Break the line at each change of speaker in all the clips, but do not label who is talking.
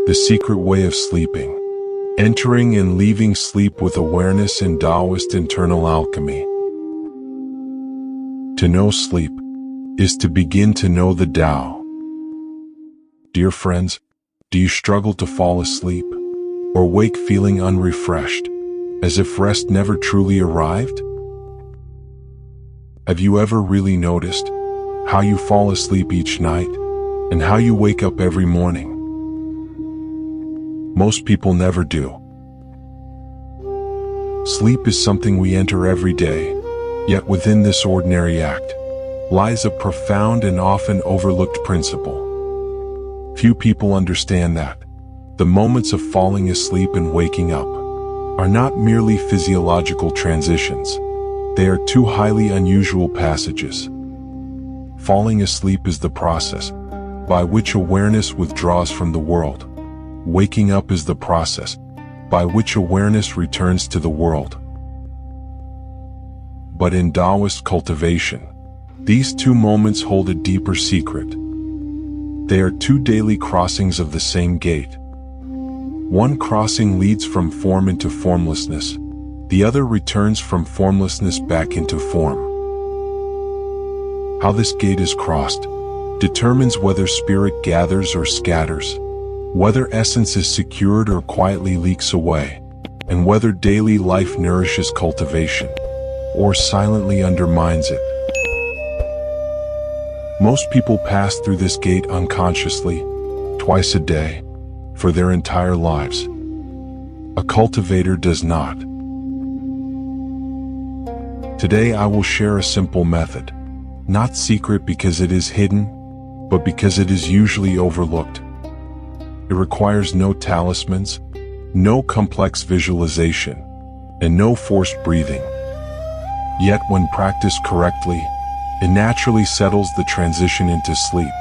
The secret way of sleeping. Entering and leaving sleep with awareness in Taoist internal alchemy. To know sleep is to begin to know the Tao. Dear friends, do you struggle to fall asleep or wake feeling unrefreshed, as if rest never truly arrived? Have you ever really noticed how you fall asleep each night and how you wake up every morning? Most people never do. Sleep is something we enter every day, yet within this ordinary act lies a profound and often overlooked principle. Few people understand that the moments of falling asleep and waking up are not merely physiological transitions. They are two highly unusual passages. Falling asleep is the process by which awareness withdraws from the world. Waking up is the process by which awareness returns to the world. But in Taoist cultivation, these two moments hold a deeper secret. They are two daily crossings of the same gate. One crossing leads from form into formlessness. The other returns from formlessness back into form. How this gate is crossed determines whether spirit gathers or scatters, whether essence is secured or quietly leaks away, and whether daily life nourishes cultivation or silently undermines it. Most people pass through this gate unconsciously, twice a day, for their entire lives. A cultivator does not. Today I will share a simple method, not secret because it is hidden, but because it is usually overlooked. It requires no talismans, no complex visualization, and no forced breathing. Yet when practiced correctly, it naturally settles the transition into sleep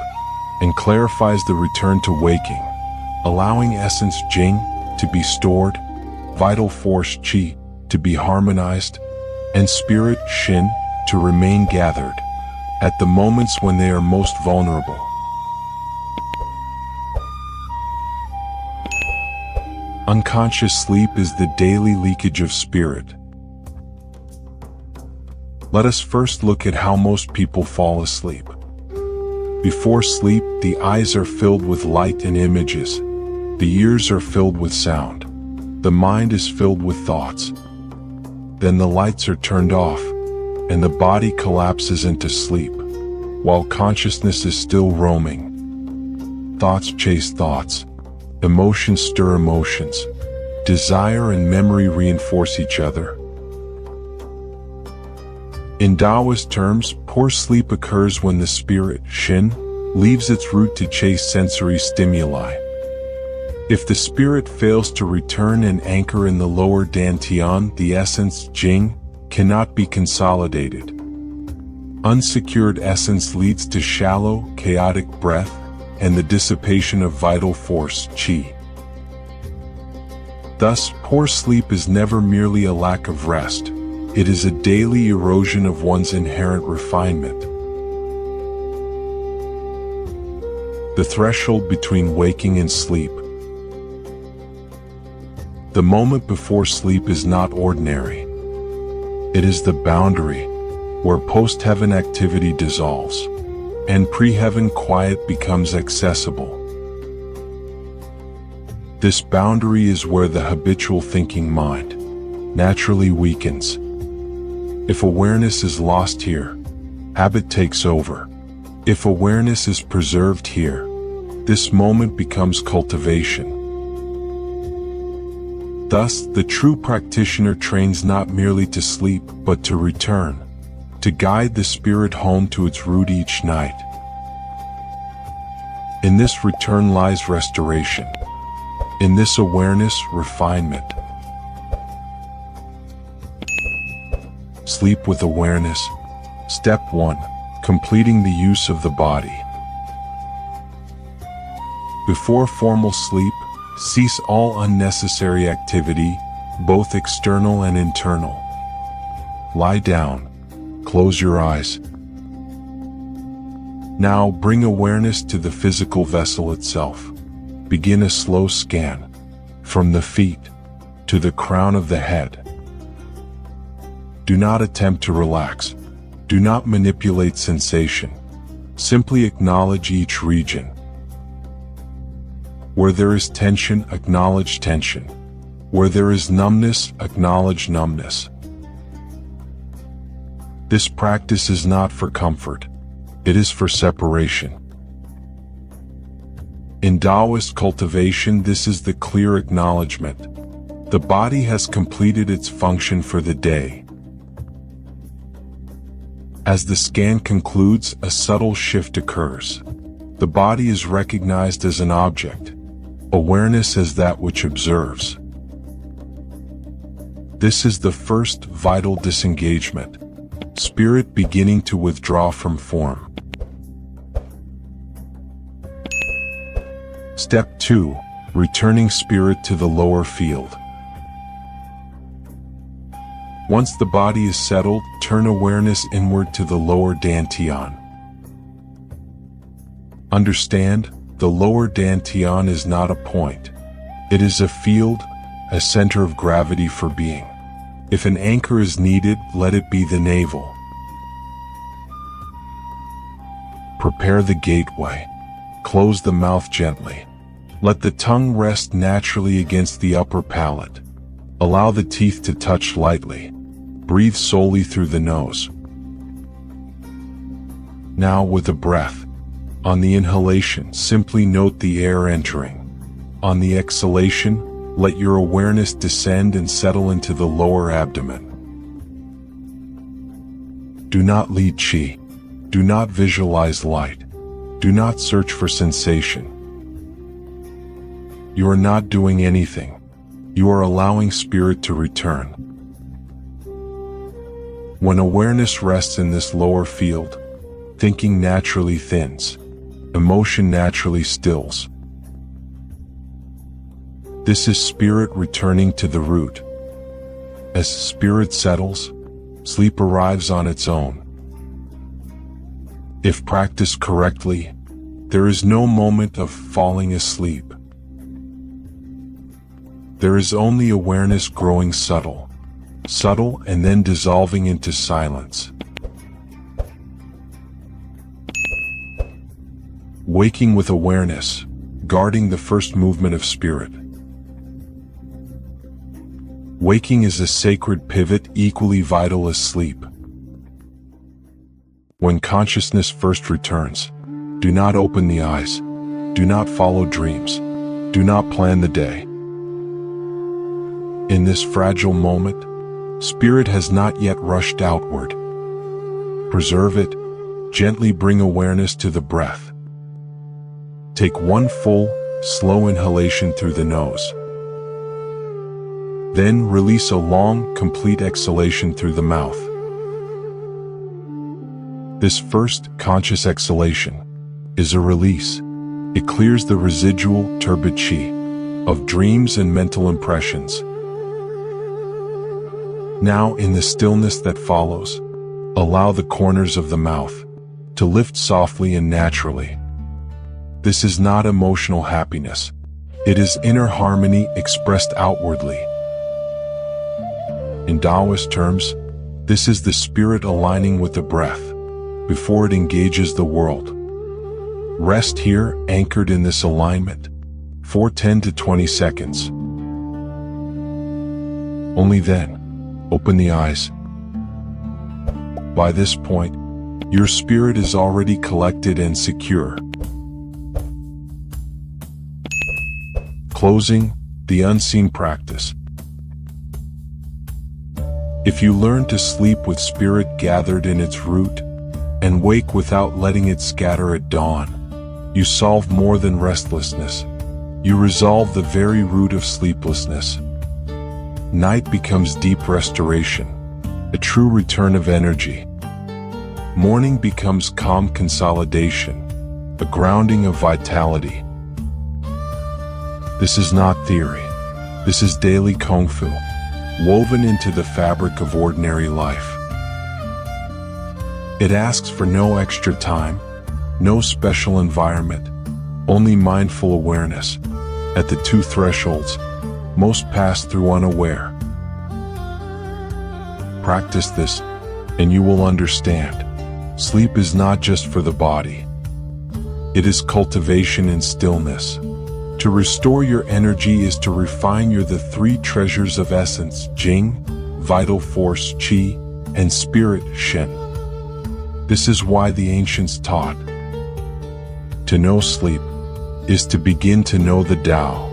and clarifies the return to waking, allowing essence Jing to be stored, vital force Qi to be harmonized, and spirit Shin to remain gathered at the moments when they are most vulnerable. Unconscious sleep is the daily leakage of spirit. Let us first look at how most people fall asleep. Before sleep, the eyes are filled with light and images. The ears are filled with sound. The mind is filled with thoughts. Then the lights are turned off, and the body collapses into sleep, while consciousness is still roaming. Thoughts chase thoughts. Emotions stir emotions. Desire and memory reinforce each other. In Taoist terms, poor sleep occurs when the spirit, Shin, leaves its route to chase sensory stimuli. If the spirit fails to return and anchor in the lower dantian, the essence, Jing, cannot be consolidated. Unsecured essence leads to shallow, chaotic breath and the dissipation of vital force, Qi. Thus, poor sleep is never merely a lack of rest. It is a daily erosion of one's inherent refinement. The threshold between waking and sleep. The moment before sleep is not ordinary. It is the boundary where post-heaven activity dissolves and pre-heaven quiet becomes accessible. This boundary is where the habitual thinking mind naturally weakens. If awareness is lost here, habit takes over. If awareness is preserved here, this moment becomes cultivation. Thus, the true practitioner trains not merely to sleep, but to return, to guide the spirit home to its root each night. In this return lies restoration. In this awareness, refinement. Sleep with awareness. Step 1. Completing the use of the body. Before formal sleep, cease all unnecessary activity, both external and internal. Lie down. Close your eyes. Now bring awareness to the physical vessel itself. Begin a slow scan, from the feet to the crown of the head. Do not attempt to relax. Do not manipulate sensation. Simply acknowledge each region. Where there is tension, acknowledge tension. Where there is numbness, acknowledge numbness. This practice is not for comfort. It is for separation. In Taoist cultivation, this is the clear acknowledgement. The body has completed its function for the day. As the scan concludes, a subtle shift occurs. The body is recognized as an object, awareness as that which observes. This is the first vital disengagement, spirit beginning to withdraw from form. Step 2. Returning spirit to the lower field. Once the body is settled, turn awareness inward to the lower dantian. Understand, the lower dantian is not a point. It is a field, a center of gravity for being. If an anchor is needed, let it be the navel. Prepare the gateway. Close the mouth gently. Let the tongue rest naturally against the upper palate. Allow the teeth to touch lightly. Breathe solely through the nose. Now with a breath. On the inhalation, simply note the air entering. On the exhalation, let your awareness descend and settle into the lower abdomen. Do not lead qi. Do not visualize light. Do not search for sensation. You are not doing anything. You are allowing spirit to return. When awareness rests in this lower field, thinking naturally thins. Emotion naturally stills. This is spirit returning to the root. As spirit settles, sleep arrives on its own. If practiced correctly, there is no moment of falling asleep. There is only awareness growing subtle and then dissolving into silence. Waking with awareness, guarding the first movement of spirit. Waking is a sacred pivot equally vital as sleep. When consciousness first returns, do not open the eyes. Do not follow dreams. Do not plan the day. In this fragile moment, spirit has not yet rushed outward. Preserve it. Gently bring awareness to the breath. Take one full, slow inhalation through the nose. Then release a long, complete exhalation through the mouth. This first, conscious exhalation is a release. It clears the residual, turbid qi of dreams and mental impressions. Now, in the stillness that follows, allow the corners of the mouth to lift softly and naturally. This is not emotional happiness. It is inner harmony expressed outwardly. In Taoist terms, this is the spirit aligning with the breath before it engages the world. Rest here, anchored in this alignment, for 10 to 20 seconds. Only then, open the eyes. By this point, your spirit is already collected and secure. Closing, the unseen practice. If you learn to sleep with spirit gathered in its root, and wake without letting it scatter at dawn, you solve more than restlessness. You resolve the very root of sleeplessness. Night becomes deep restoration, a true return of energy. Morning becomes calm consolidation, a grounding of vitality. This is not theory. This is daily kung fu, woven into the fabric of ordinary life. It asks for no extra time, no special environment, only mindful awareness. At the two thresholds, most pass through unaware. Practice this, and you will understand. Sleep is not just for the body. It is cultivation in stillness. To restore your energy is to refine the three treasures of essence, Jing, vital force, Qi, and spirit, Shen. This is why the ancients taught, to know sleep is to begin to know the Tao.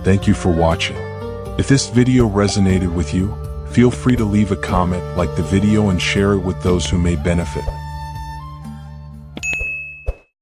Thank you for watching. If this video resonated with you, feel free to leave a comment, like the video, and share it with those who may benefit.